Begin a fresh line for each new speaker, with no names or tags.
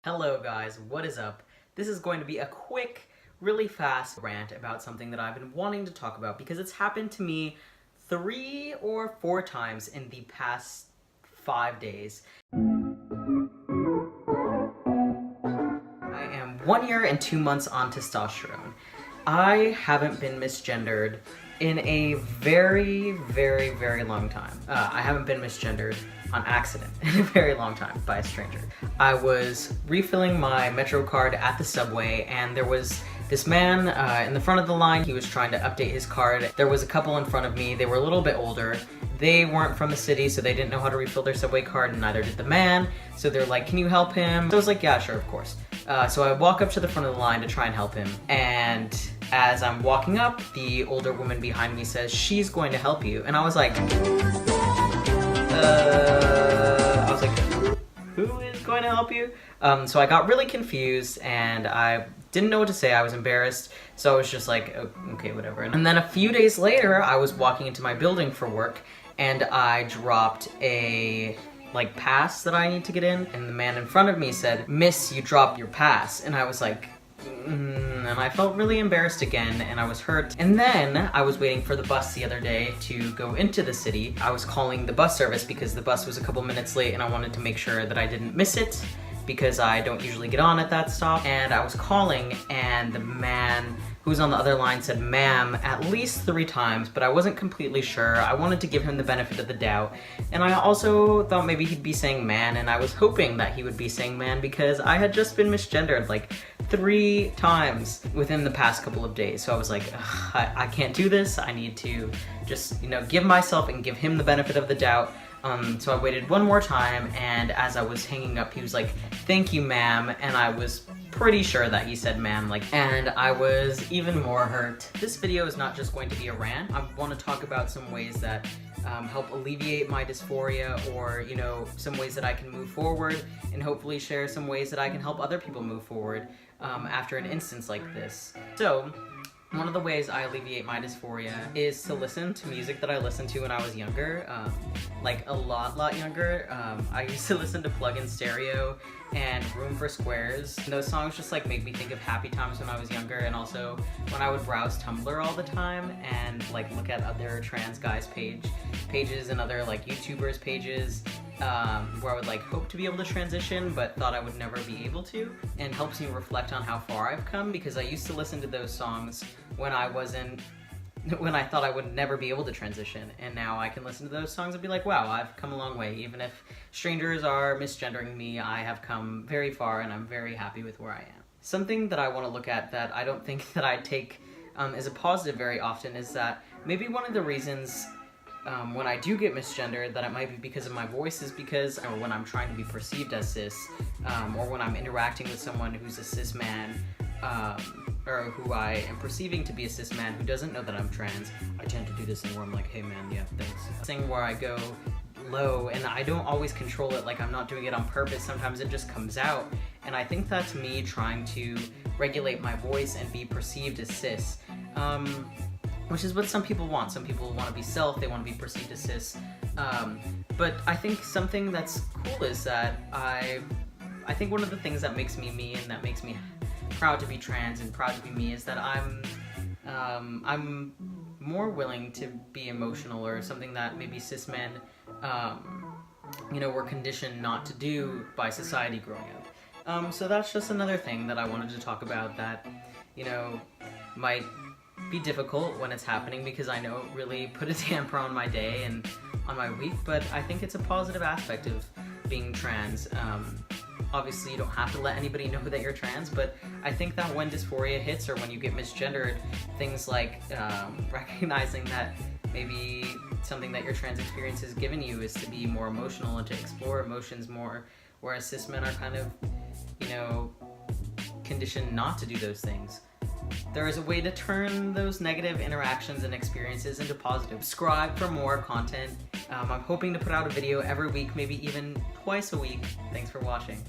Hello guys, what is up? This is going to be a quick, really fast rant about something that I've been wanting to talk about because it's happened to me 3 or 4 times in the past 5 days. I am 1 year and 2 months on testosterone. I haven't been misgendered in a very long time. I haven't been misgendered on accident in a very long time by a stranger. I was refilling my Metro card at the subway and there was this man in the front of the line. He was trying to update his card. There was a couple in front of me. They were a little bit older. They weren't from the city, so they didn't know how to refill their subway card, and neither did the man. So they're like, can you help him? So I was like, yeah, sure, of course. So I walk up to the front of the line to try and help him. And as I'm walking up, the older woman behind me says, she's going to help you. And I was like, who is going to help you? So I got really confused and I didn't know what to say. I was embarrassed. So I was just like, okay, whatever. And then a few days later, I was walking into my building for work and I dropped a pass that I need to get in. And the man in front of me said, "Miss, you dropped your pass." And I was like, and I felt really embarrassed again and I was hurt. And then I was waiting for the bus the other day to go into the city. I was calling the bus service because the bus was a couple minutes late and I wanted to make sure that I didn't miss it because I don't usually get on at that stop. And I was calling and the man who was on the other line said "ma'am" at least 3 times, but I wasn't completely sure. I wanted to give him the benefit of the doubt. And I also thought maybe he'd be saying "man," and I was hoping that he would be saying "man" because I had just been misgendered like 3 times within the past couple of days. So I was like, I can't do this. I need to just, give myself and give him the benefit of the doubt. So I waited one more time, and as I was hanging up, he was like, "Thank you, ma'am," and I was pretty sure that he said "ma'am," and I was even more hurt. This video is not just going to be a rant. I want to talk about some ways that help alleviate my dysphoria, or some ways that I can move forward, and hopefully share some ways that I can help other people move forward after an instance like this. So one of the ways I alleviate my dysphoria is to listen to music that I listened to when I was younger, like a lot younger. I used to listen to Plug-in Stereo and Room for Squares. And those songs just make me think of happy times when I was younger, and also when I would browse Tumblr all the time and look at other trans guys pages and other YouTubers pages where I would hope to be able to transition but thought I would never be able to, and helps me reflect on how far I've come, because I used to listen to those songs when I thought I would never be able to transition, and now I can listen to those songs and be like, wow, I've come a long way. Even if strangers are misgendering me, I have come very far and I'm very happy with where I am. Something that I want to look at that I don't think that I take as a positive very often is that maybe one of the reasons when I do get misgendered, that it might be because of my voice, is because, or when I'm trying to be perceived as cis, or when I'm interacting with someone who's a cis man, or who I am perceiving to be a cis man who doesn't know that I'm trans, I tend to do this thing where I'm like, hey man, yeah, thanks. Thing where I go low, and I don't always control it, I'm not doing it on purpose, sometimes it just comes out, and I think that's me trying to regulate my voice and be perceived as cis. Which is what some people want. Some people want to be self, they want to be perceived as cis. But I think something that's cool is that I think one of the things that makes me me and that makes me proud to be trans and proud to be me is that I'm more willing to be emotional, or something that maybe cis men were conditioned not to do by society growing up. So that's just another thing that I wanted to talk about that might be difficult when it's happening, because I know it really put a damper on my day and on my week, but I think it's a positive aspect of being trans. Obviously you don't have to let anybody know that you're trans, but I think that when dysphoria hits, or when you get misgendered, things like recognizing that maybe something that your trans experience has given you is to be more emotional and to explore emotions more, whereas cis men are kind of, conditioned not to do those things. There is a way to turn those negative interactions and experiences into positive. Subscribe for more content. I'm hoping to put out a video every week, maybe even twice a week. Thanks for watching.